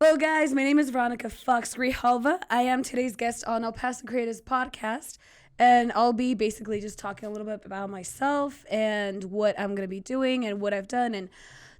Hello, guys. My name is Veronica Grijalva. I am today's guest on El Paso Creators podcast, and I'll be basically just talking a little bit about myself and what I'm going to be doing and what I've done and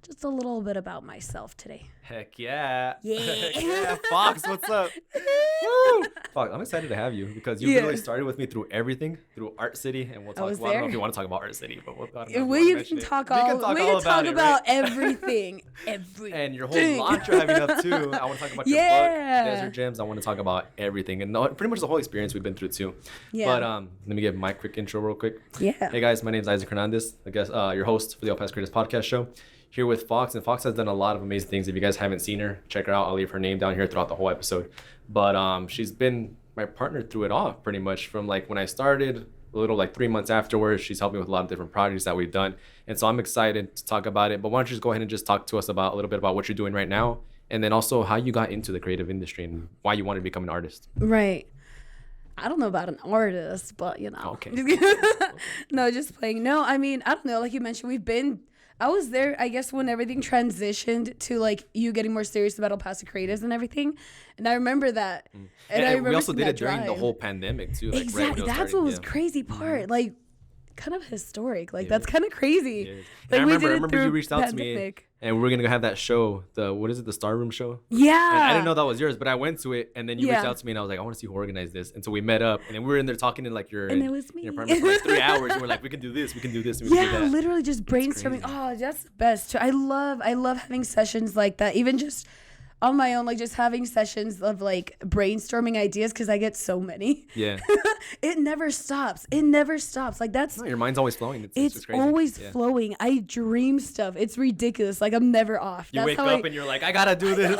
just a little bit about myself today. Heck yeah. Yeah. Heck yeah. Fox, what's up? Woo. Fox, I'm excited to have you because you literally started with me through everything, through Art City, and we'll talk about, I don't know if you want to talk about Art City, but we can talk about everything. Everything. And your whole launch you're having up too. I want to talk about your book, Desert Gems. I want to talk about everything and pretty much the whole experience we've been through too. Yeah. But let me give my quick intro real quick. Yeah. Hey guys, my name is Isaac Hernandez, I guess your host for the El Paso Creators podcast show. Here with Fox, and Fox has done a lot of amazing things. If you guys haven't seen her, check her out. I'll leave her name down here throughout the whole episode. But she's been my partner through it all, pretty much from like when I started, a little like 3 months afterwards. She's helped me with a lot of different projects that we've done, and so I'm excited to talk about it. But why don't you just go ahead and just talk to us about a little bit about what you're doing right now, and then also how you got into the creative industry and why you wanted to become an artist. Right. I don't know about an artist, but you know. Okay. No, just playing. No, I mean, I don't know. Like you mentioned, I was there, I guess, when everything transitioned to like you getting more serious about El Paso Creatives and everything. And I remember that. And we also did it during the whole pandemic too. Like, exactly. Right That's what was crazy part. Like, kind of historic. Like, that's kind of crazy. Like, I remember you reached out to me and we were going to have that show, the Star Room show? Yeah. And I didn't know that was yours, but I went to it and then you reached out to me and I was like, I want to see who organized this. And so we met up and then we were in there talking in like your apartment for like 3 hours. And we're like, we can do this, we can do this, and we can do that. Literally just brainstorming. Oh, that's the best. I love having sessions like that. Even just on my own, like just having sessions of like brainstorming ideas because I get so many. Yeah. It never stops. Like that's your mind's always flowing. It's crazy. Always flowing. I dream stuff. It's ridiculous. Like I'm never off. You wake up and you're like, I gotta do this.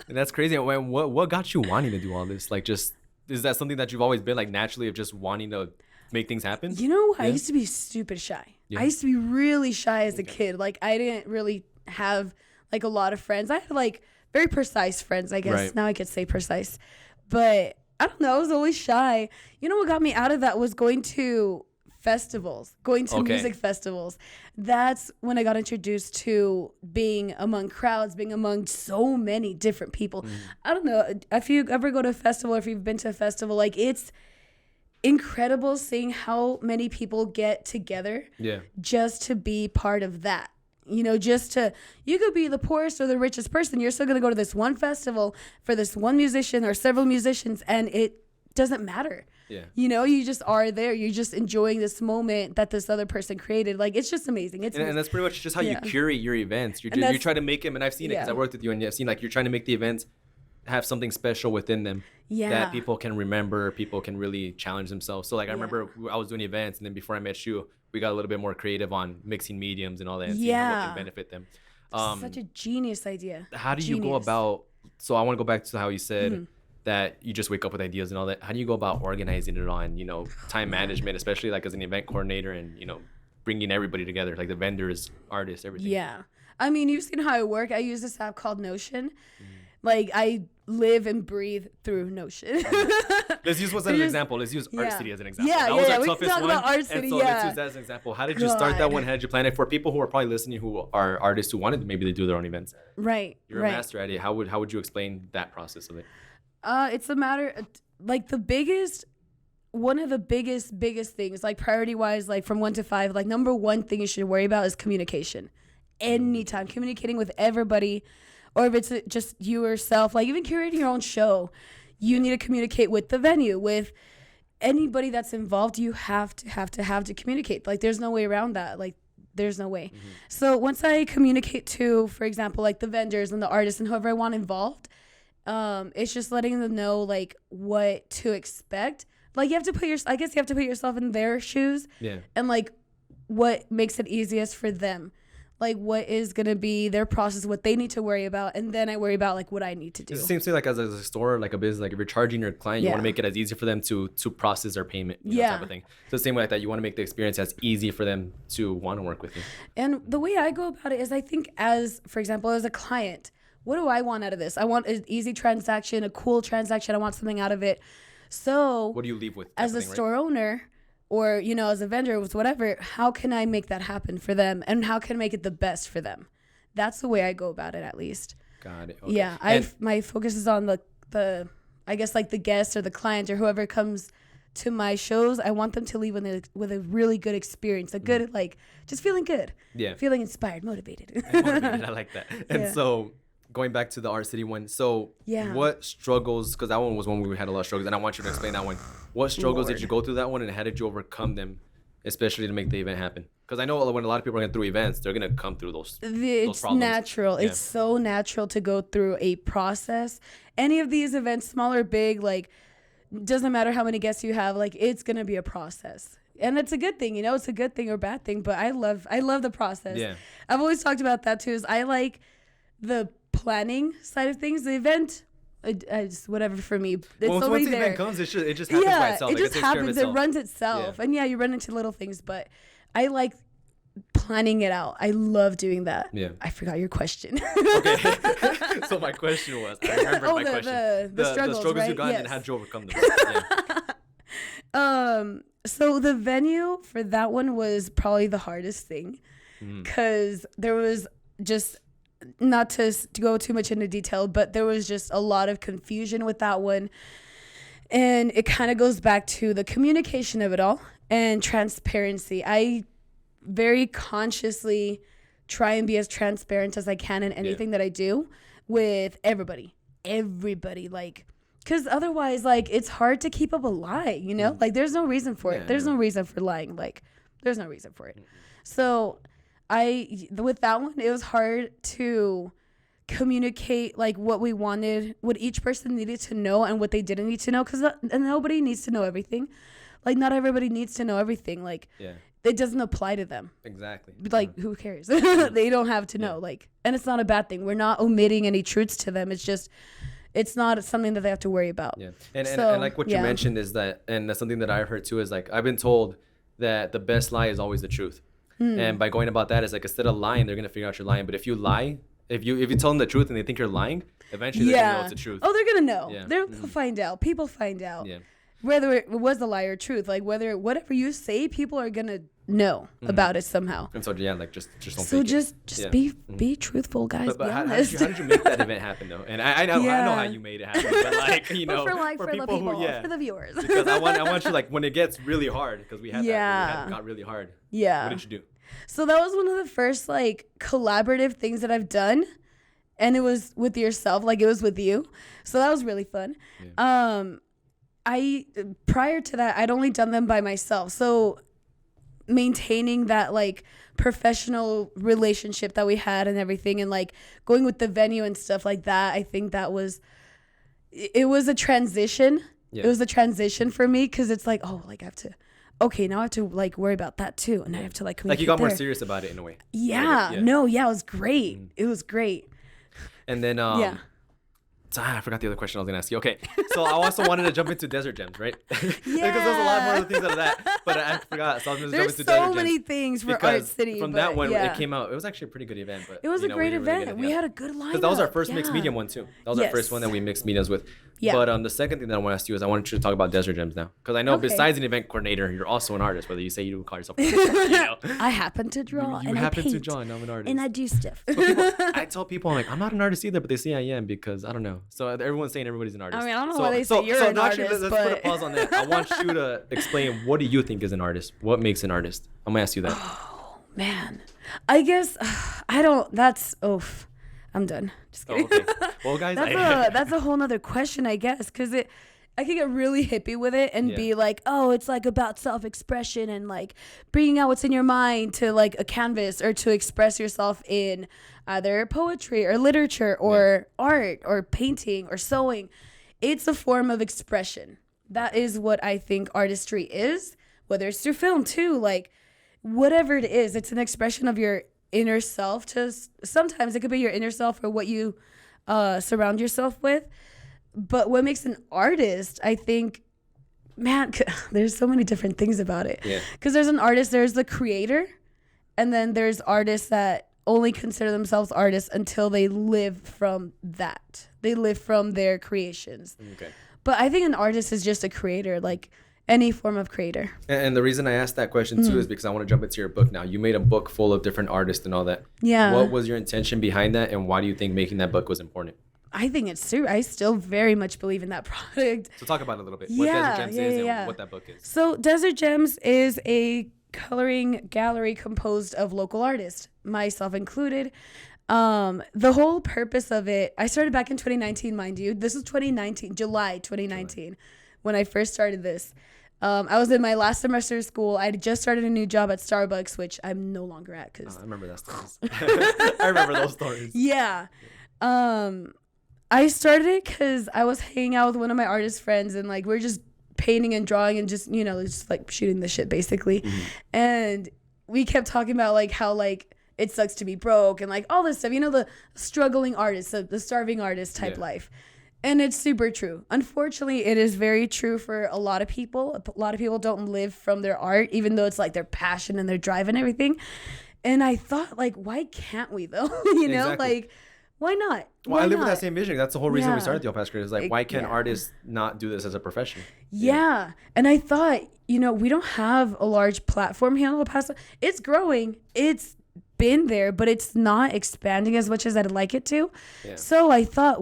And that's crazy. What got you wanting to do all this? Like, just is that something that you've always been like naturally of just wanting to make things happen? You know, I used to be stupid shy. I used to be really shy as a kid. Like I didn't really have like a lot of friends. I had like very precise friends, I guess. Right. Now I could say precise. But I don't know, I was always shy. You know what got me out of that was going to festivals, music festivals. That's when I got introduced to being among crowds, being among so many different people. I don't know, if you ever go to a festival or if you've been to a festival, like it's incredible seeing how many people get together just to be part of that. You know, you could be the poorest or the richest person. You're still going to go to this one festival for this one musician or several musicians, and it doesn't matter. Yeah. You know, you just are there. You're just enjoying this moment that this other person created. Like, it's just amazing. And that's pretty much just how you curate your events. You try to make them, and I've seen it because I worked with you, and I've seen, like, you're trying to make the events have something special within them that people can remember, people can really challenge themselves. So, like, I remember I was doing events, and then before I met you, we got a little bit more creative on mixing mediums and all that and seeing how it can benefit them. Such a genius idea. How do you go about, so I want to go back to how you said that you just wake up with ideas and all that. How do you go about organizing it on, you know, time management, especially like as an event coordinator and, you know, bringing everybody together, like the vendors, artists, everything? Yeah. I mean, you've seen how I work. I use this app called Notion. Like, I live and breathe through Notion. Let's use what's an example. Let's use Art City as an example. That was our we toughest can talk one. About Art City, and so let's use that as an example. How did you start that one? How did you plan it? For people who are probably listening who are artists who wanted to maybe do their own events. Right. You're a master at it. How would you explain that process of it? It's a matter of, like, one of the biggest things, like priority-wise, like from 1 to 5, like number one thing you should worry about is communication. Anytime. Communicating with everybody. Or if it's just you yourself, like even curating your own show, you need to communicate with the venue, with anybody that's involved. You have to communicate. Like there's no way around that. Like there's no way. So once I communicate to, for example, like the vendors and the artists and whoever I want involved, it's just letting them know like what to expect. Like you have to put yourself in their shoes. Yeah. And like what makes it easiest for them. Like what is going to be their process, what they need to worry about, and then I worry about like what I need to do. It seems to me like as a store, like a business, like if you're charging your client, you want to make it as easy for them to process their payment, you know, type of thing. So the same way like that, you want to make the experience as easy for them to want to work with you. And the way I go about it is I think for example, as a client, what do I want out of this? I want an easy transaction, a cool transaction. I want something out of it. So what do you leave with? As a store owner, or, you know, as a vendor with whatever, how can I make that happen for them? And how can I make it the best for them? That's the way I go about it, at least. Got it. Okay. Yeah, my focus is on the I guess like the guest or the client or whoever comes to my shows. I want them to leave with a really good experience, a good like just feeling good. Yeah. Feeling inspired, motivated. I like that. And so going back to the Art City one, so what struggles, because that one was one where we had a lot of struggles, and I want you to explain that one. What struggles did you go through that one, and how did you overcome them, especially to make the event happen? Because I know when a lot of people are going through events, they're going to come through those problems. It's natural. Yeah. It's so natural to go through a process. Any of these events, small or big, like, doesn't matter how many guests you have, like, it's going to be a process. And it's a good thing, it's a good thing or bad thing, but I love the process. Yeah. I've always talked about that too, is I like the planning side of things. The event, just whatever for me. It's once the event comes, it just happens by itself. It just happens. It runs itself. Yeah. And you run into little things, but I like planning it out. I love doing that. Yeah. I forgot your question. Okay. So my question was, I remember my question. The struggles right? you got and how did you overcome them? Yeah. So the venue for that one was probably the hardest thing, because there was just, not to go too much into detail, but there was just a lot of confusion with that one. And it kind of goes back to the communication of it all and transparency. I very consciously try and be as transparent as I can in anything that I do with everybody, like, because otherwise, like, it's hard to keep up a lie, like, there's no reason for it. There's no reason for lying. Like, there's no reason for it. So with that one, it was hard to communicate, like, what we wanted, what each person needed to know and what they didn't need to know, because nobody needs to know everything. Like, not everybody needs to know everything. Like, it doesn't apply to them. Exactly. Like, who cares? They don't have to know. Like, and it's not a bad thing. We're not omitting any truths to them. It's just, it's not something that they have to worry about. Yeah. And like what you mentioned is that, and that's something that I've heard too, is like, I've been told that the best lie is always the truth. And by going about that, is like, instead of lying, they're going to figure out you're lying. But if you lie, if you tell them the truth and they think you're lying, eventually they're going to know it's the truth. Oh, they're going to know. Yeah. They'll find out. People find out. Yeah. Whether it was a lie or truth, like, whatever you say, people are going to know about it somehow. And so, like, just don't so fake just be truthful, guys. But how did you make that event happen, though? And I know how you made it happen, but, like, for people for the viewers. Because I want you, like, when it gets really hard, because we had that, it got really hard. Yeah. What did you do? So that was one of the first, like, collaborative things that I've done, and it was with yourself, like, it was with you. So that was really fun. Yeah. Prior to that, I'd only done them by myself. So maintaining that, like, professional relationship that we had and everything, and, like, going with the venue and stuff like that, I think that was, it was a transition. Yeah. It was a transition for me, because it's like, oh, like, now I have to, like, worry about that too. And I have to, like, communicate. Like, you got more serious about it in a way. Yeah. It was great. It was great. And then, I forgot the other question I was going to ask you. Okay. So I also wanted to jump into Desert Gems, right? Yeah. Because there's a lot more of the things out of that. But I forgot. So I was going to jump into Desert Gems. There's so many things for Art City. From that one, it came out. It was actually a pretty good event. But it was a great event. We had a good lineup. Because that was our first mixed medium one, too. That was our first one that we mixed mediums with. Yeah. But the second thing that I want to ask you is I wanted you to talk about Desert Gems now. Because I know besides an event coordinator, you're also an artist, whether you say you don't call yourself an artist. I happen to draw and I paint. And I'm an artist. And I do stuff. So I tell people, I'm like, I'm not an artist either, but they say I am because I don't know. So everyone's saying everybody's an artist. I mean, I don't know why they say you're an artist. Let's put a pause on that. I want you to explain, what do you think is an artist? What makes an artist? I'm going to ask you that. Oh, man. I guess, I'm done. Just kidding. Oh, okay. Well, guys, that's a whole nother question, I guess, because I could get really hippie with it and be like, oh, it's like about self-expression and like bringing out what's in your mind to like a canvas, or to express yourself in either poetry or literature or art or painting or sewing. It's a form of expression. That is what I think artistry is, whether it's through film too, like whatever it is, it's an expression of your inner self. Sometimes it could be your inner self or what you surround yourself with. But what makes an artist, I think, man, there's so many different things about it. Because there's an artist, there's the creator, and then there's artists that only consider themselves artists until they live from that. They live from their creations. Okay. But I think an artist is just a creator. Like, any form of creator. And the reason I asked that question too is because I want to jump into your book now. You made a book full of different artists and all that. Yeah. What was your intention behind that, and why do you think making that book was important? I think it's true. I still very much believe in that product. So talk about it a little bit. What Desert Gems is and what that book is. So Desert Gems is a coloring gallery composed of local artists, myself included. The whole purpose of it, I started back in 2019, mind you. This was 2019, July 2019, when I first started this. I was in my last semester of school. I had just started a new job at Starbucks, which I'm no longer at. Cause I remember that stories. I remember those stories. Yeah. I started it because I was hanging out with one of my artist friends, and like we're just painting and drawing and just, just like shooting the shit basically. And we kept talking about like how like it sucks to be broke and like all this stuff, the struggling artist, the starving artist type life. And it's super true. Unfortunately, it is very true for a lot of people. A lot of people don't live from their art, even though it's like their passion and their drive and everything. And I thought, like, why can't we though? Exactly. Like, why not? Well, I live with that same vision. That's the whole reason we started the El Paso Creators. Like, why can't artists not do this as a profession? Yeah. And I thought, we don't have a large platform here in El Paso. It's growing. It's been there, but it's not expanding as much as I'd like it to. Yeah. So I thought,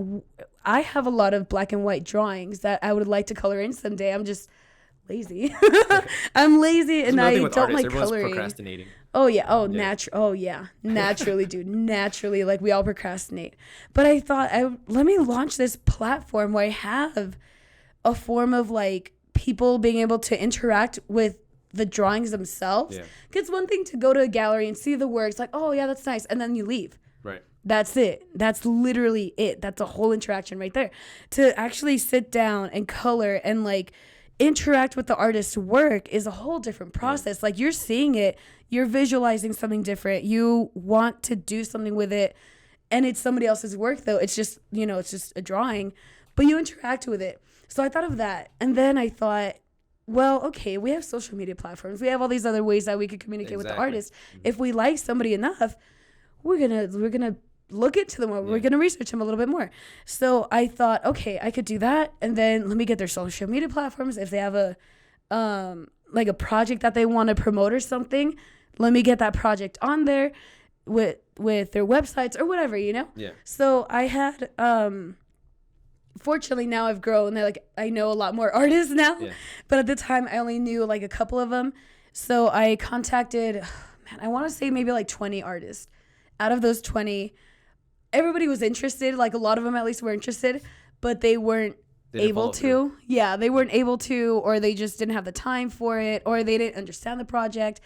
I have a lot of black and white drawings that I would like to color in someday. I'm just lazy. I'm lazy and I don't like coloring. Procrastinating. Oh yeah. Naturally, dude. Naturally, like we all procrastinate. But I thought, let me launch this platform where I have a form of like people being able to interact with the drawings themselves. Yeah. It's one thing to go to a gallery and see the works, like, oh yeah, that's nice, and then you leave. Right. That's it. That's literally it. That's a whole interaction right there. To actually sit down and color and like interact with the artist's work is a whole different process. Yeah. Like you're seeing it, you're visualizing something different. You want to do something with it, and it's somebody else's work though. It's just, it's just a drawing, but you interact with it. So I thought of that. And then I thought, well, okay, we have social media platforms. We have all these other ways that we could communicate with the artist. Mm-hmm. If we like somebody enough, we're gonna look into them. We're gonna research them a little bit more. So I thought, okay, I could do that, and then let me get their social media platforms. If they have a like a project that they want to promote or something, let me get that project on there with their websites or whatever, Yeah. So I had fortunately now I've grown. Like I know a lot more artists now, but at the time I only knew like a couple of them. So I contacted, I want to say maybe like 20 artists. Out of those 20, everybody was interested. Like a lot of them at least were interested, but they weren't able to. Yeah, they weren't able to, or they just didn't have the time for it, or they didn't understand the project.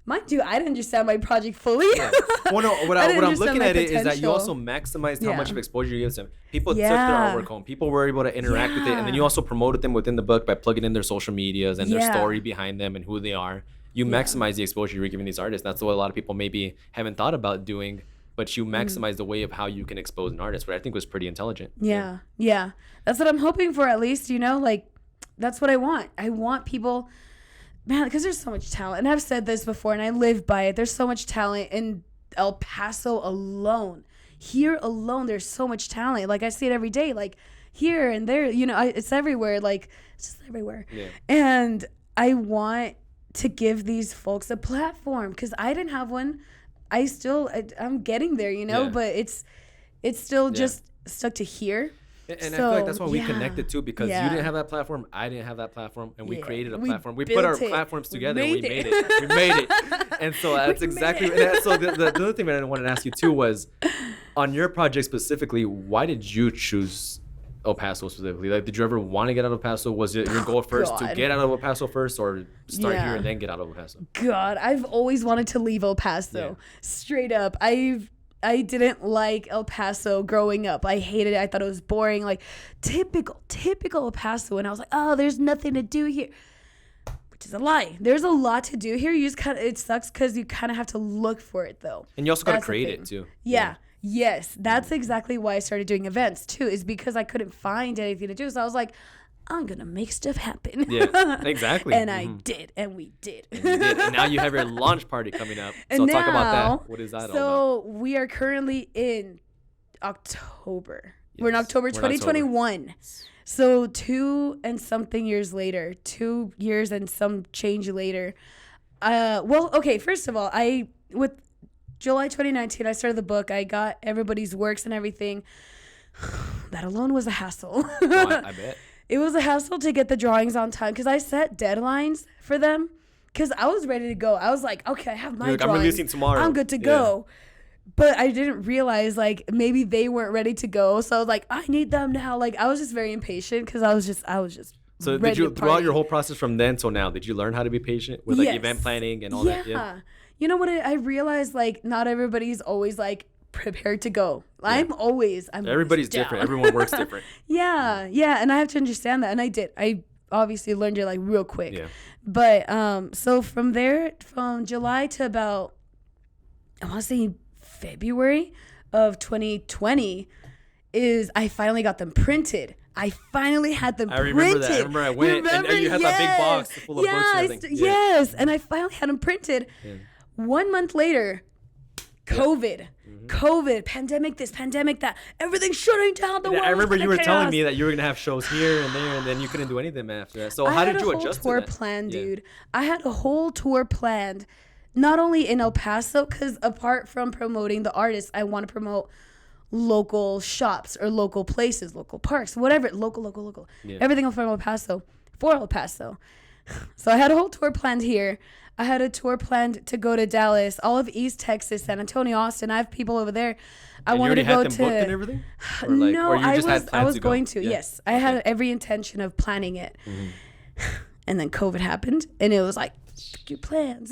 Mind you, I didn't understand my project fully. Yeah. Well, no, what I'm looking at it is that you also maximized how much of exposure you give to them. People took their artwork home. People were able to interact with it. And then you also promoted them within the book by plugging in their social medias and their story behind them and who they are. You maximize the exposure you're giving these artists. That's what a lot of people maybe haven't thought about doing. But you maximize the way of how you can expose an artist, which I think was pretty intelligent. Yeah. That's what I'm hoping for, at least, like, that's what I want. I want people... Man, because there's so much talent. And I've said this before, and I live by it. There's so much talent in El Paso alone. Here alone, there's so much talent. Like, I see it every day. Like, here and there, it's everywhere. Like, it's just everywhere. Yeah. And I want to give these folks a platform because I didn't have one. I'm getting there, but it's still just stuck to here. And I feel like that's why we connected too, because you didn't have that platform, I didn't have that platform, and we created a platform. We put our platforms together, and we made it. We made it. And so that's exactly. So the other thing that I wanted to ask you too was, on your project specifically, why did you choose El Paso specifically? Like, did you ever want to get out of El Paso? Was it your goal first to get out of El Paso first, or start here and then get out of El Paso? God, I've always wanted to leave El Paso. Straight up, I didn't like El Paso growing up. I hated it. I thought it was boring. Like, typical El Paso. And I was like, oh, there's nothing to do here. Which is a lie. There's a lot to do here. It sucks because you kind of have to look for it, though. And you also got to create it, too. Yeah. Yes. That's exactly why I started doing events, too, is because I couldn't find anything to do. So I was like, I'm going to make stuff happen. Yeah, exactly. And I did, and we did. And now you have your launch party coming up. So talk about that. What is that all about? So we are currently in October. Yes. We're in October 2021. So 2 and something years later, 2 years and some change later. Okay, first of all, with July 2019, I started the book. I got everybody's works and everything. That alone was a hassle. I bet. It was a hassle to get the drawings on time because I set deadlines for them because I was ready to go. I was like, okay, I have my drawings. I'm releasing tomorrow. I'm good to go. But I didn't realize, like, maybe they weren't ready to go. So I was like, I need them now. Like, I was just very impatient because I was just So did you, throughout your whole process from then till now, did you learn how to be patient with, like, event planning and all that? Yeah. You know what? I realized, like, not everybody's always, like, prepared to go. Yeah. Everybody's different. Everyone works different. Yeah. And I have to understand that. And I did. I obviously learned it, like, real quick. Yeah. But so from there, from July to about, I want to say February of 2020 is I finally got them printed. I finally had them printed. I remember that. I remember I went and you had that big box full of books and everything. Yes, and I finally had them printed. Yeah. 1 month later, COVID. COVID, pandemic this, pandemic that, everything shutting down the world. I remember you were telling me that you were going to have shows here and there, and then you couldn't do any of them after that. So how did you adjust to that? I had a whole tour planned, dude. I had a whole tour planned, not only in El Paso, because apart from promoting the artists, I want to promote local shops or local places, local parks, whatever, local. Yeah. Everything from El Paso, for El Paso. So I had a whole tour planned here. I had a tour planned to go to Dallas, all of East Texas, San Antonio, Austin. I have people over there. I wanted to go to. Booked and everything? No, I was going to. Yes, I had every intention of planning it, and then COVID happened, and it was like, your plans.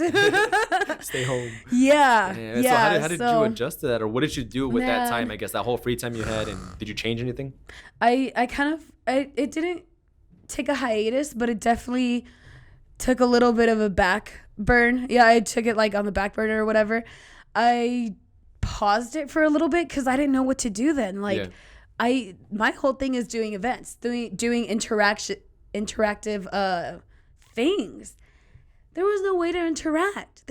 Stay home. Yeah. So how did you adjust to that, or what did you do with that time? I guess that whole free time you had, and did you change anything? It didn't take a hiatus, but it definitely took a little bit of a back burn. Yeah, I took it like on the back burner or whatever. I paused it for a little bit because I didn't know what to do then. Like, my whole thing is doing events, doing interactive things. There was no way to interact.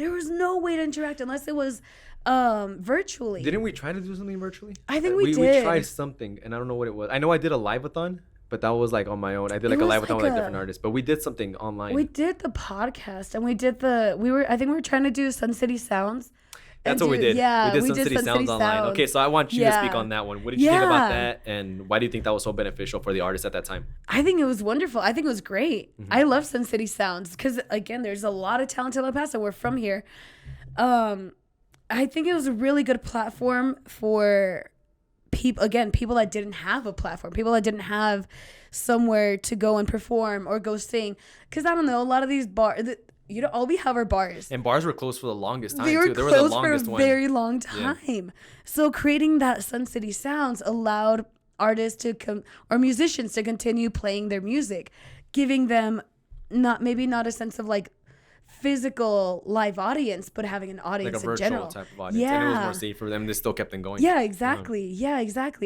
Unless it was virtually. Didn't we try to do something virtually? I think we did. We tried something, and I don't know what it was. I know I did a live-a-thon, but that was like on my own. I did like a live-a-thon with like different artists, but we did something online. We did the podcast, and I think we were trying to do Sun City Sounds. That's what we did. Yeah, we did Sun City Sounds online. Okay, so I want you to speak on that one. What did you think about that, and why do you think that was so beneficial for the artists at that time? I think it was wonderful. I think it was great. I love Sun City Sounds because, again, there's a lot of talent in El Paso. We're from here. I think it was a really good platform for people that didn't have a platform, people that didn't have somewhere to go and perform or go sing. Because I don't know, a lot of these bars, all we have are bars. And bars were closed for the longest time, too. They were closed for a very long time. Yeah. So creating that Sun City Sounds allowed artists or musicians to continue playing their music, giving them not a sense of like physical live audience, but having an audience like a in general. Virtual type of audience. Yeah. And it was more safe for them. They still kept them going. Yeah, exactly.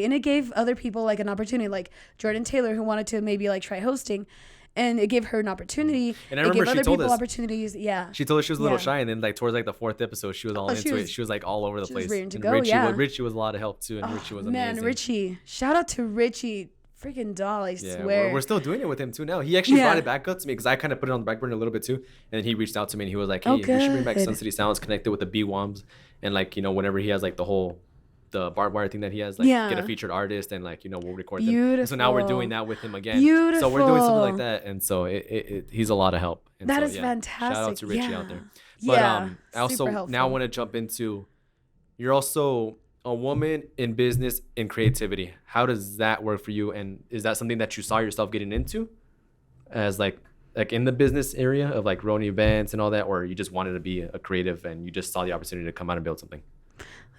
And it gave other people like an opportunity, like Jordan Taylor, who wanted to maybe like try hosting. And it gave her an opportunity. And I remember she told us opportunities. Yeah. She told us she was a little shy, and then like towards like the 4th episode, she was all into it. She was like all over the place. Ready to go. Richie was a lot of help too, and Richie was amazing. Man, Richie! Shout out to Richie, freaking doll! I swear. We're still doing it with him too now. He actually brought it back up to me because I kind of put it on the back burner a little bit too, and then he reached out to me and he was like, "Hey, we should bring back Sun City Sounds connected with the BWOMs, and like whenever he has like the barbed wire thing that he has, like get a featured artist and like we'll record them." So now we're doing that with him again. So we're doing something like that, and so he's a lot of help. And that is fantastic. Shout out to Richie out there. But I also now want to jump into, you're also a woman in business and creativity. How does that work for you, and is that something that you saw yourself getting into as like in the business area of like running events and all that, or you just wanted to be a creative and you just saw the opportunity to come out and build something?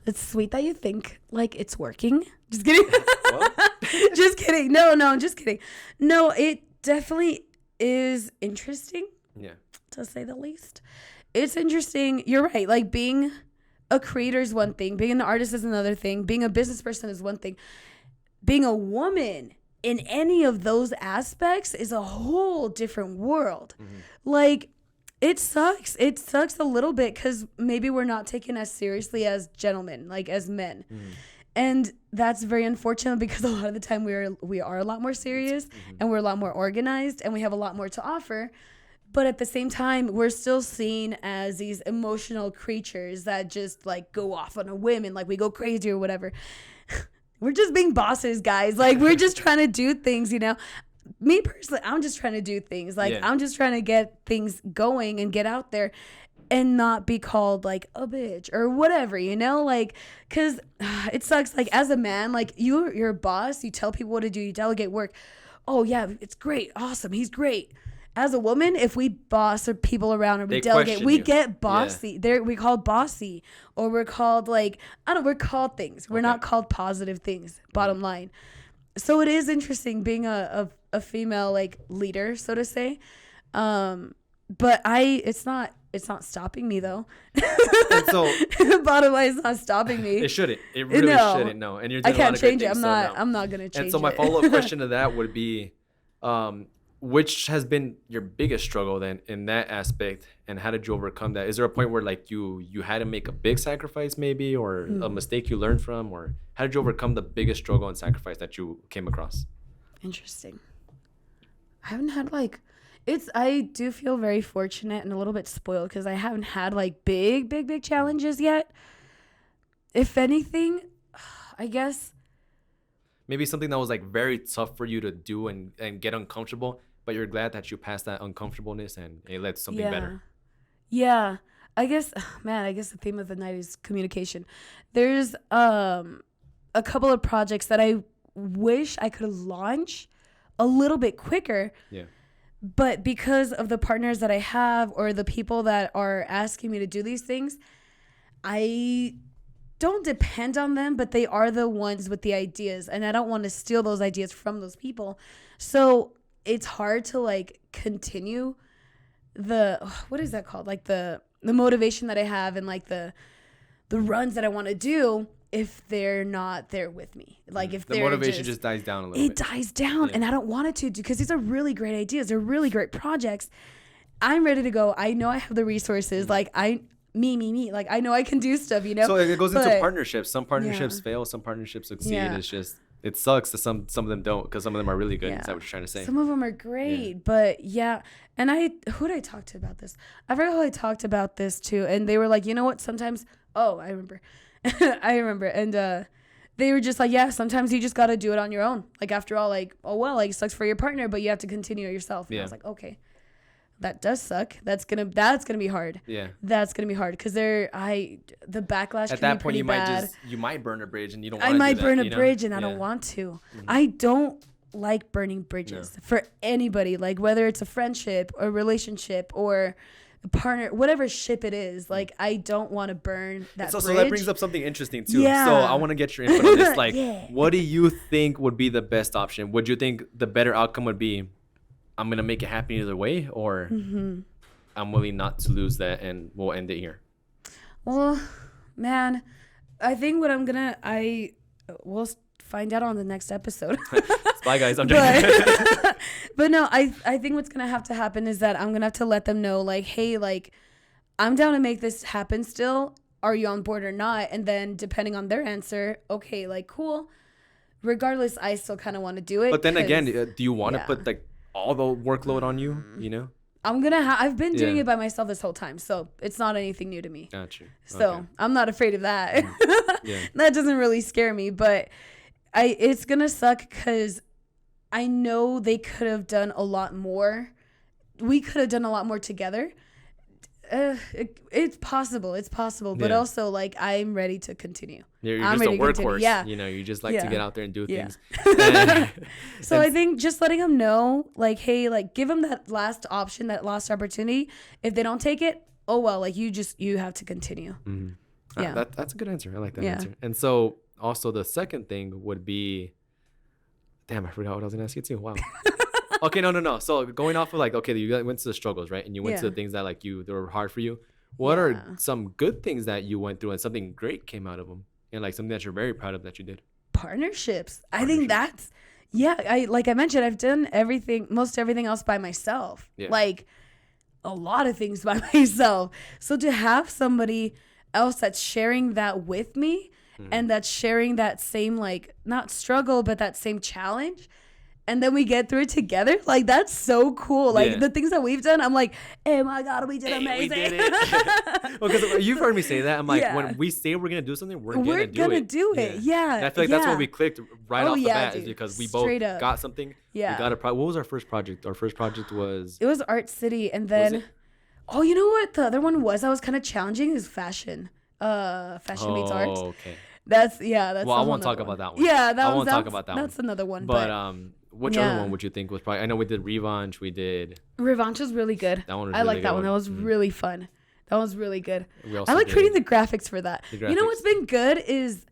It's sweet that you think like it's working. Just kidding. Just kidding. No, I'm just kidding. No, it definitely is interesting. Yeah. To say the least. It's interesting. You're right. Like being a creator is one thing. Being an artist is another thing. Being a business person is one thing. Being a woman in any of those aspects is a whole different world. Like, it sucks. It sucks a little bit because maybe we're not taken as seriously as gentlemen, like as men. And that's very unfortunate because a lot of the time we are a lot more serious and we're a lot more organized and we have a lot more to offer. But at the same time, we're still seen as these emotional creatures that just like go off on a whim and like we go crazy or whatever. We're just being bosses, guys. Like we're just trying to do things, you know. Me personally, I'm just trying to do things. Like I'm just trying to get things going and get out there and not be called like a bitch or whatever, you know, like, cause it sucks. Like as a man, like you're a boss, you tell people what to do, you delegate work. Oh yeah, it's great. Awesome. He's great. As a woman, if we boss or people around or we delegate, we get bossy. We called bossy, or we're called like, I don't know, we're called things. We're not called positive things, bottom line. So it is interesting being a female like leader, so to say. But it's not stopping me though. And so bottom line, it's not stopping me. It shouldn't. It really shouldn't. No. And you're doing I can't a lot of change great it. things, I'm not gonna change it. And so my follow-up question to that would be, which has been your biggest struggle then in that aspect, and how did you overcome that? Is there a point where like you had to make a big sacrifice maybe, or a mistake you learned from, or how did you overcome the biggest struggle and sacrifice that you came across? Interesting. I haven't had like, I do feel very fortunate and a little bit spoiled because I haven't had like big challenges yet. If anything, I guess. Maybe something that was like very tough for you to do and get uncomfortable, but you're glad that you passed that uncomfortableness and it led to something better. Yeah. I guess the theme of the night is communication. There's a couple of projects that I wish I could launch a little bit quicker. Yeah. But because of the partners that I have or the people that are asking me to do these things, I don't depend on them, but they are the ones with the ideas. And I don't want to steal those ideas from those people. So it's hard to like continue what is that called? Like the motivation that I have and like the runs that I want to do if they're not there with me. Like if the motivation just dies down a little bit. It dies down and I don't want it to because these are really great ideas. They're really great projects. I'm ready to go. I know I have the resources. Like me. Like I know I can do stuff, you know? So it goes into partnerships. Some partnerships fail. Some partnerships succeed. Yeah. It's just, it sucks that some of them don't because some of them are really good. Yeah. Is that what you're trying to say? Some of them are great, but yeah. And who did I talk to about this? I forgot who I talked about this to. And they were like, you know what? Sometimes, I remember. I remember. And they were just like, yeah, sometimes you just got to do it on your own. Like after all, like, oh, well, like it sucks for your partner, but you have to continue it yourself. And I was like, okay, that does suck. That's going to be hard. Yeah. That's going to be hard because the backlash at can that be point, bad. you might burn a bridge and you don't want to I might burn a bridge and I don't want to. Mm-hmm. I don't like burning bridges for anybody, like whether it's a friendship or relationship or a partner, whatever ship it is, like I don't want to burn that bridge. So that brings up something interesting too. Yeah. So I want to get your input on this. Like, what do you think would be the best option? Would you think the better outcome would be, I'm going to make it happen either way, or I'm willing not to lose that and we'll end it here? Well, man, I think what we'll find out on the next episode. Bye, guys. I'm joking. But no, I think what's going to have to happen is that I'm going to have to let them know, like, hey, like, I'm down to make this happen still. Are you on board or not? And then depending on their answer, okay, like, cool. Regardless, I still kind of want to do it. But then again, do you want to put, like, all the workload on you, you know? I've been doing it by myself this whole time, so it's not anything new to me. Gotcha. So I'm not afraid of that. That doesn't really scare me, but it's gonna suck because I know they could have done a lot more. We could have done a lot more together. It's possible, but also like I'm ready to continue. You're just a workhorse. Yeah, you know, you just like to get out there and do things. So I think just letting them know, like, hey, like, give them that last option, that last opportunity. If they don't take it, oh well, like you have to continue. Mm-hmm. Yeah, that's a good answer. I like that answer. And so also the second thing would be, damn, I forgot what I was gonna ask you too. Wow. Okay, no. So going off of like, okay, you went to the struggles, right? And you went to the things that like that were hard for you. What are some good things that you went through and something great came out of them? And like something that you're very proud of that you did? Partnerships. I think that's, like I mentioned, I've done most everything else by myself. Yeah. Like a lot of things by myself. So to have somebody else that's sharing that with me and that's sharing that same, like, not struggle, but that same challenge. And then we get through it together. Like, that's so cool. Like, the things that we've done, I'm like, oh my God, we did amazing. We did it. Well, because you've heard me say that. I'm like, when we say we're going to do something, we're going to do it. Yeah. And I feel like that's when we clicked right off the bat, is because we both got something. Yeah. We got what was our first project? Our first project was... It was Art City. And then... Oh, you know what the other one was? That was kind of challenging, is fashion. Fashion meets art. Oh, okay. That's... Well, I won't talk about that one. Yeah, I won't talk about that one. That's another one. But which other one would you think was probably... I know we did Revanche. Revanche was really good. That one was I like that one. That was really fun. That was really good. I like creating the graphics for that. You know what's been good is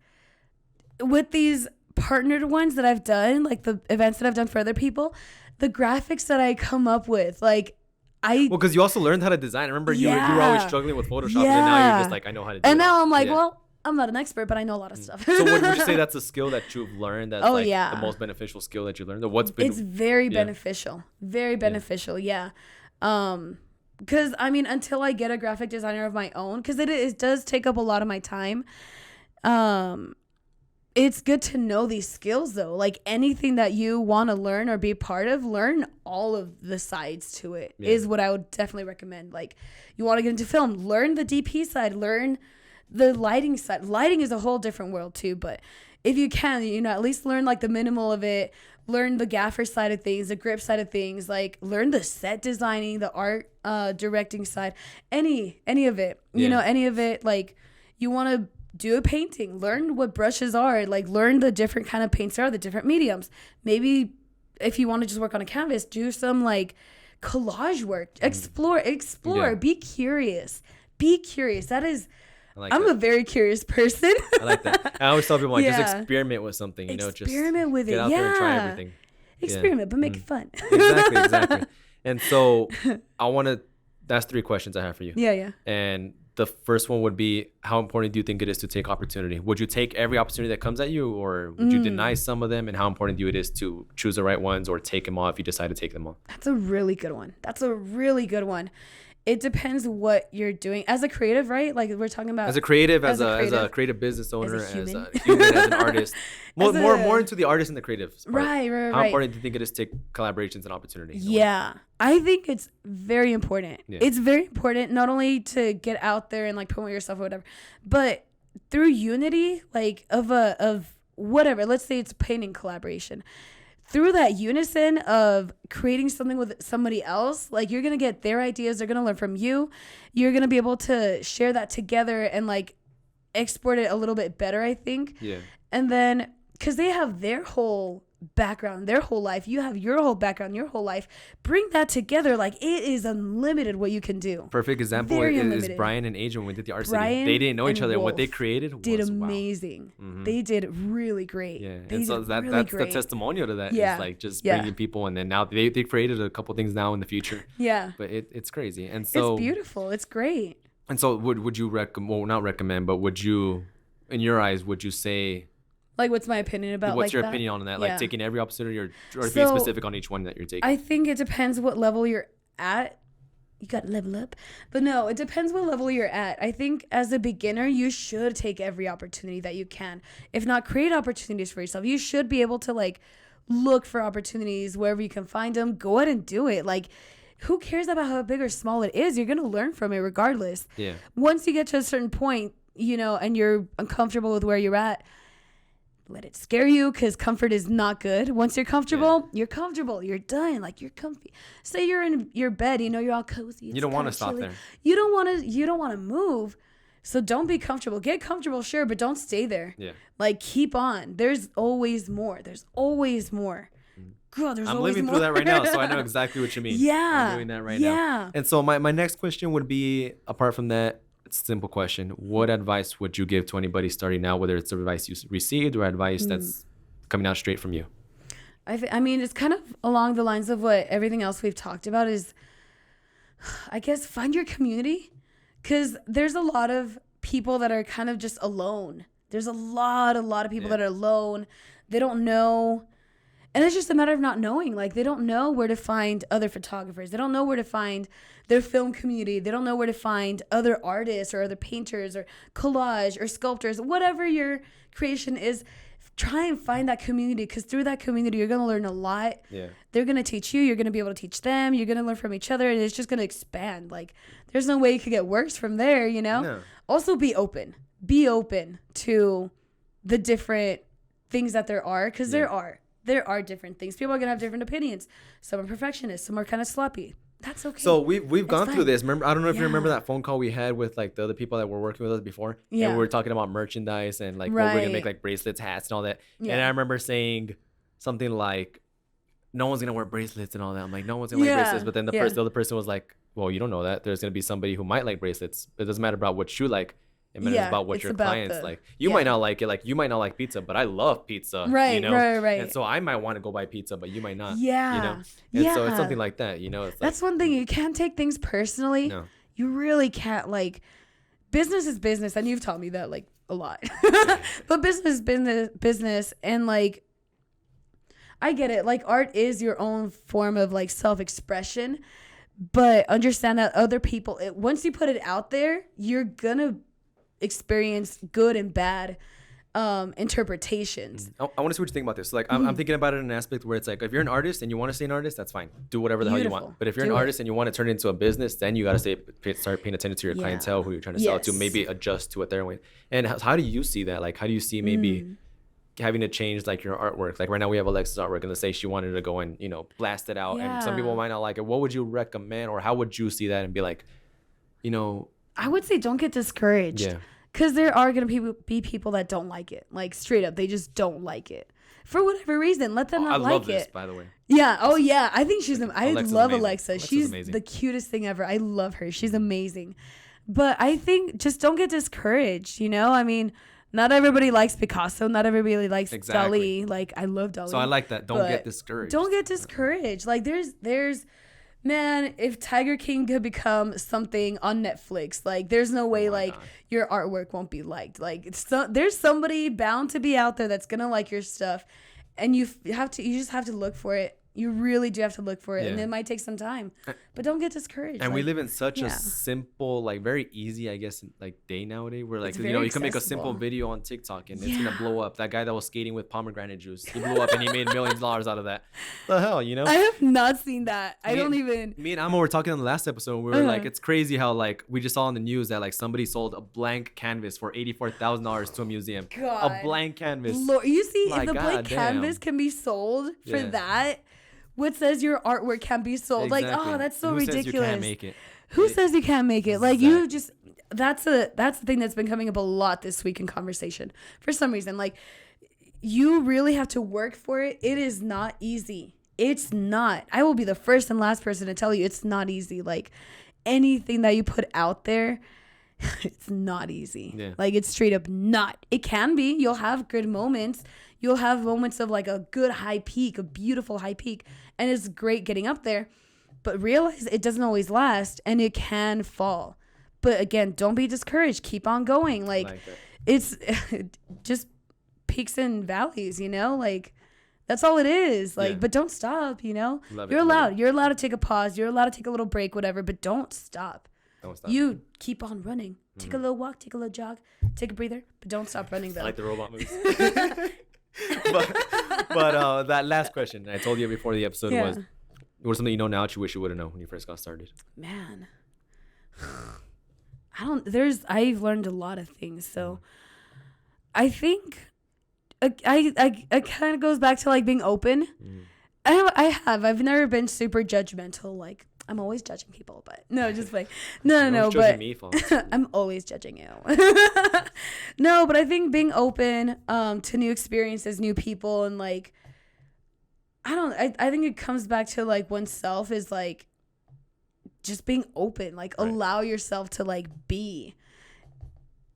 with these partnered ones that I've done, like the events that I've done for other people, the graphics that I come up with, like... Well, because you also learned how to design. I remember you were always struggling with Photoshop, and then now you're just like, I know how to do it. And now I'm like, well... I'm not an expert, but I know a lot of stuff. So would you say that's a skill that you've learned? That's the most beneficial skill that you learned? Or It's very beneficial. Very beneficial, yeah. Because, I mean, until I get a graphic designer of my own, because it does take up a lot of my time, it's good to know these skills, though. Like, anything that you want to learn or be part of, learn all of the sides to it is what I would definitely recommend. Like, you want to get into film, learn the DP side, learn... the lighting side. Lighting is a whole different world too, but if you can, at least learn like the minimal of it, learn the gaffer side of things, the grip side of things, like learn the set designing, the art directing side, any of it, any of it. Like, you want to do a painting, learn what brushes are, like learn the different kind of paints there are, the different mediums. Maybe if you want to just work on a canvas, do some like collage work, explore, be curious. That is... I'm a very curious person. I like that. I always tell people, like, just experiment with something, experiment with it. Get out there and try everything. Experiment, but make it fun. Exactly. And so that's 3 questions I have for you. Yeah. And the first one would be, how important do you think it is to take opportunity? Would you take every opportunity that comes at you, or would you deny some of them? And how important do you it is to choose the right ones or take them all if you decide to take them all? That's a really good one. It depends what you're doing as a creative, right? Like, we're talking about as a creative, as a creative business owner, as a human, as an artist, more into the artist and the creative part. Right. How important do you think it is to take collaborations and opportunities? Yeah, I think it's very important. Yeah. It's very important not only to get out there and like promote yourself or whatever, but through unity, like of whatever. Let's say it's a painting collaboration. Through that unison of creating something with somebody else, like, you're going to get their ideas. They're going to learn from you. You're going to be able to share that together and like export it a little bit better, I think. Yeah. And then, because they have their whole background, their whole life. You have your whole background, your whole life. Bring that together. Like, it is unlimited what you can do. Perfect example is Brian and Adrian when we did the Art City. They didn't know each other. What they created did amazing. Wow. Mm-hmm. They did really great. Yeah, and so that's the testimonial to that. Yeah. Is like just bringing people, and then now they created a couple things now in the future. Yeah. But it's crazy, and so it's beautiful. It's great. And so would you not recommend, but would you, in your eyes, would you say? Like, what's my opinion about what's your opinion on that? Like, taking every opportunity or being specific on each one that you're taking? I think it depends what level you're at. You got to level up. But no, it depends what level you're at. I think as a beginner, you should take every opportunity that you can. If not, create opportunities for yourself. You should be able to, like, look for opportunities wherever you can find them. Go ahead and do it. Like, who cares about how big or small it is? You're going to learn from it regardless. Yeah. Once you get to a certain point, and you're uncomfortable with where you're at, let it scare you, because comfort is not good. Once you're comfortable, you're comfortable. You're done. Like, you're comfy. Say you're in your bed, you're all cozy. You don't want to stop there. You don't want to move. So don't be comfortable. Get comfortable, sure, but don't stay there. Yeah. Like, keep on. There's always more. God, I'm living through that right now, so I know exactly what you mean. Yeah. I'm doing that right now. And so my next question would be, apart from that, simple question: what advice would you give to anybody starting out, whether it's advice you received or advice that's coming out straight from you? I mean, it's kind of along the lines of what everything else we've talked about is, I guess, find your community, because there's a lot of people that are kind of just alone. There's a lot of people that are alone. They don't know. And it's just a matter of not knowing. Like, they don't know where to find other photographers. They don't know where to find their film community. They don't know where to find other artists or other painters or collage or sculptors. Whatever your creation is, try and find that community, because through that community, you're going to learn a lot. Yeah. They're going to teach you. You're going to be able to teach them. You're going to learn from each other, and it's just going to expand. Like, there's no way it could get worse from there, you know? No. Also, be open. Be open to the different things that there are, because there are different things. People are going to have different opinions. Some are perfectionists. Some are kind of sloppy. That's okay. So we've gone through this. Remember, I don't know if you remember that phone call we had with like the other people that were working with us before. Yeah. And we were talking about merchandise and like what we're gonna make, like bracelets, hats, and all that. Yeah. And I remember saying something like, "No one's gonna wear bracelets and all that." I'm like, "No one's gonna like bracelets." But then the other person was like, "Well, you don't know that. There's gonna be somebody who might like bracelets. It doesn't matter about what you like. It matters about what your clients like. You might not like it. Like, you might not like pizza, but I love pizza. Right, you know? Right. And so I might want to go buy pizza, but you might not. Yeah. You know? And so it's something like that, you know? It's that's one thing. You can't take things personally. No. You really can't. Like, business is business. And you've taught me that, like, a lot. But business is business. And, like, I get it. Like, art is your own form of, like, self-expression. But understand that other people, once you put it out there, you're going to experience good and bad interpretations. I want to see what you think about this. So, like, I'm thinking about it in an aspect where it's like, if you're an artist and you want to stay an artist, that's fine. Do whatever the hell you want. But if you're an artist and you want to turn it into a business, then you got to start paying attention to your clientele, who you're trying to sell it to, maybe adjust to what they're doing. And how do you see that? Like, how do you see maybe having to change like your artwork? Like right now we have Alexa's artwork, and let's say she wanted to go and, you know, blast it out, and some people might not like it. What would you recommend, or how would you see that and be like, you know? I would say don't get discouraged. Yeah. Because there are going to be people that don't like it. Like, straight up, they just don't like it. For whatever reason, let them not like it. I love this, by the way. Yeah. Oh, yeah. I think I love Alexa. She's amazing. The cutest thing ever. I love her. She's amazing. But I think just don't get discouraged, you know? I mean, not everybody likes Picasso. Not everybody likes Dali. Like, I love Dali. So I like that. Don't get discouraged. Don't get discouraged. Like, there's man, if Tiger King could become something on Netflix, like, there's no way, like, your artwork won't be liked. Like, there's somebody bound to be out there that's gonna like your stuff, and you just have to look for it. You really do have to look for it, and it might take some time, but don't get discouraged. And we live in such a simple, like, very easy, I guess, like, day nowadays, where, like, you know, you can make a simple video on TikTok and it's gonna blow up. That guy that was skating with pomegranate juice, he blew up and he made millions of dollars out of that. The hell, you know? I have not seen that. Me and Amo were talking on the last episode. We were like, it's crazy how, like, we just saw on the news that, like, somebody sold a blank canvas for $84,000 to a museum. God. A blank canvas. Lord, you see, if the blank canvas can be sold for that. What says your artwork can't be sold? Exactly. Like, oh, that's so ridiculous. Who says you can't make it? Who says you can't make it? Like, you just, that's the thing that's been coming up a lot this week in conversation. For some reason, like, you really have to work for it. It is not easy. It's not. I will be the first and last person to tell you it's not easy. Like, anything that you put out there, it's not easy. Yeah. Like, it's straight up not. It can be. You'll have good moments. You'll have moments of, like, a good high peak, a beautiful high peak, and it's great getting up there. But realize it doesn't always last, and it can fall. But again, don't be discouraged. Keep on going. Like it's just peaks and valleys, you know? Like, that's all it is. Like, but don't stop, you know? You're allowed. You're allowed to take a pause. You're allowed to take a little break, whatever, but don't stop. Don't stop. You keep on running. Take a little walk, take a little jog, take a breather, but don't stop running, though. I like the robot moves. but that last question I told you before the episode was, what was something you know now that you wish you would have known when you first got started? Man, I've learned a lot of things, so I think I kind of goes back to, like, being open. I've never been super judgmental. Like, I'm always judging people, but no, just like no, but me, I'm always judging you. No, but I think being open to new experiences, new people, and, like, I think it comes back to, like, oneself is, like, just being open, like, allow yourself to, like, be.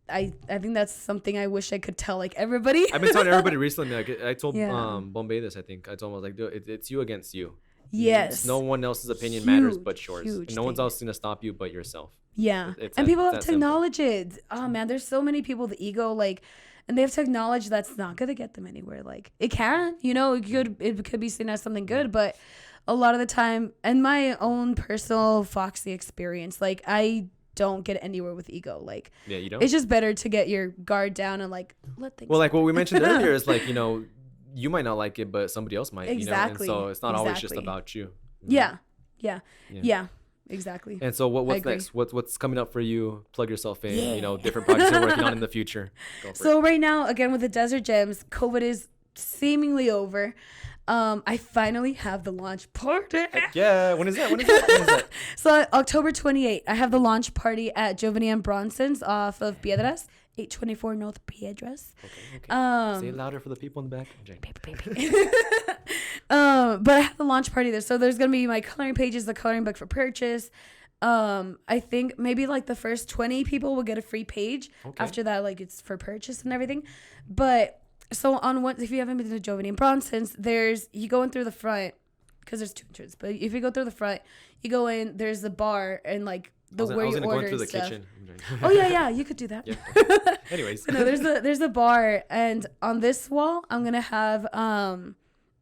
I think that's something I wish I could tell, like, everybody. I've been telling everybody recently. Like, I told Bombay this. I think I told him, I was like, dude, it's you against you. Yes. No one else's opinion matters but yours. No one's else going to stop you but yourself. Yeah. And people have to acknowledge it. Oh, man, there's so many people, the ego, like, and they have to acknowledge that's not going to get them anywhere. Like, it can, you know, it could be seen as something good, but a lot of the time, and my own personal Foxy experience, like, I don't get anywhere with ego. Like, yeah, you don't. It's just better to get your guard down and like let things. Well, like what we mentioned earlier is like, you know, you might not like it, but somebody else might. Exactly. You know? And so it's not always just about you. Yeah. Exactly. And so what's next? What's coming up for you? Plug yourself in. You know, different projects you're working on in the future. So right now, again with the Desert Gems, COVID is seemingly over. I finally have the launch party. Heck yeah. When is that? So October 28th, I have the launch party at Giovanni and Bronson's off of Piedras, 824 North Piedras. Okay. Say it louder for the people in the back. But I have the launch party there. So there's going to be my coloring pages, the coloring book for purchase. I think maybe like the first 20 people will get a free page. Okay. After that, like it's for purchase and everything. But so if you haven't been to Giovanni and Bronson's, you go in through the front because there's 2 entrances. But if you go through the front, you go in, there's the bar and like where you order and stuff. Kitchen. Oh yeah, you could do that. Yeah. Anyways. No, there's a bar, and on this wall, I'm going to have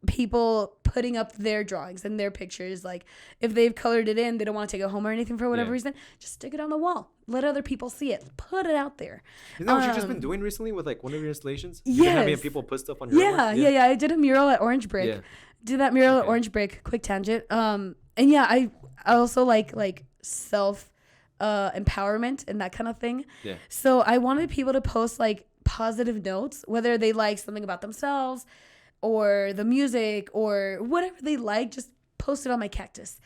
people putting up their drawings and their pictures. Like if they've colored it in, they don't want to take it home or anything for whatever reason, just stick it on the wall. Let other people see it. Put it out there. Isn't that what you've just been doing recently with like one of your installations? You've been having people put stuff on your artwork? Yeah. I did a mural at Orange Brick. Yeah. Did that mural at Orange Brick. Quick tangent. And yeah, I also like self empowerment and that kind of thing. Yeah. So I wanted people to post like positive notes, whether they like something about themselves or the music or whatever they like, just post it on my cactus.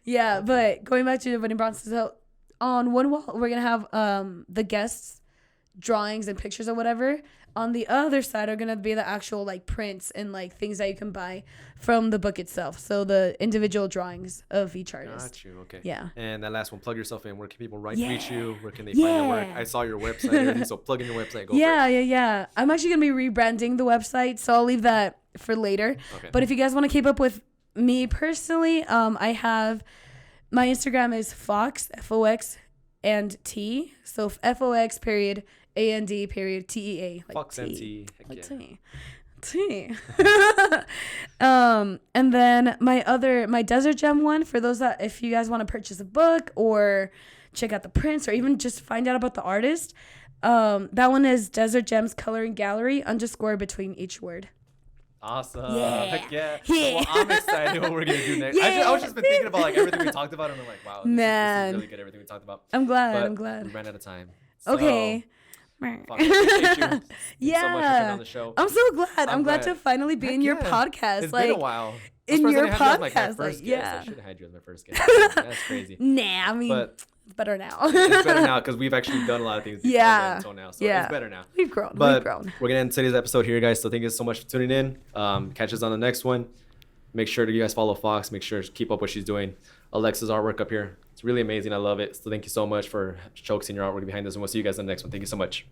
Yeah, but going back to Giovanni Bronson, so on one wall, we're going to have the guests' drawings and pictures or whatever. On the other side are going to be the actual like prints and like things that you can buy from the book itself. So the individual drawings of each artist. Got you. Okay. Yeah. And that last one, plug yourself in. Where can people reach you? Where can they find your work? I saw your website and everything, so plug in your website. Go for it. Yeah. I'm actually going to be rebranding the website, so I'll leave that for later. Okay. But if you guys want to keep up with me personally, I have my Instagram is Fox, Fox and T. So Fox period AND period TEA. Like Fox and T. Like T. And then my Desert Gem one, for those that if you guys want to purchase a book or check out the prints or even just find out about the artist, that one is Desert Gems Coloring Gallery _ between each word. Awesome. Heck yeah. Well, I'm excited what we're going to do next. I was just been thinking about like everything we talked about and I'm like, wow, this is really good, everything we talked about. I'm glad. We ran out of time. Okay. Fox, appreciate you. Yeah. So much for coming on the show. I'm so glad. I'm glad to finally be in your podcast. It's been a while. In your podcast. I should have had you as my first guest. That's crazy. Nah, I mean, it's better now. It's better now because we've actually done a lot of things before until now. So it's better now. We've grown. We're going to end today's episode here, guys. So thank you so much for tuning in. Catch us on the next one. Make sure that you guys follow Fox. Make sure to keep up what she's doing. Alexa's artwork up here. It's really amazing. I love it. So thank you so much for showcasing your artwork behind this. And we'll see you guys in the next one. Thank you so much.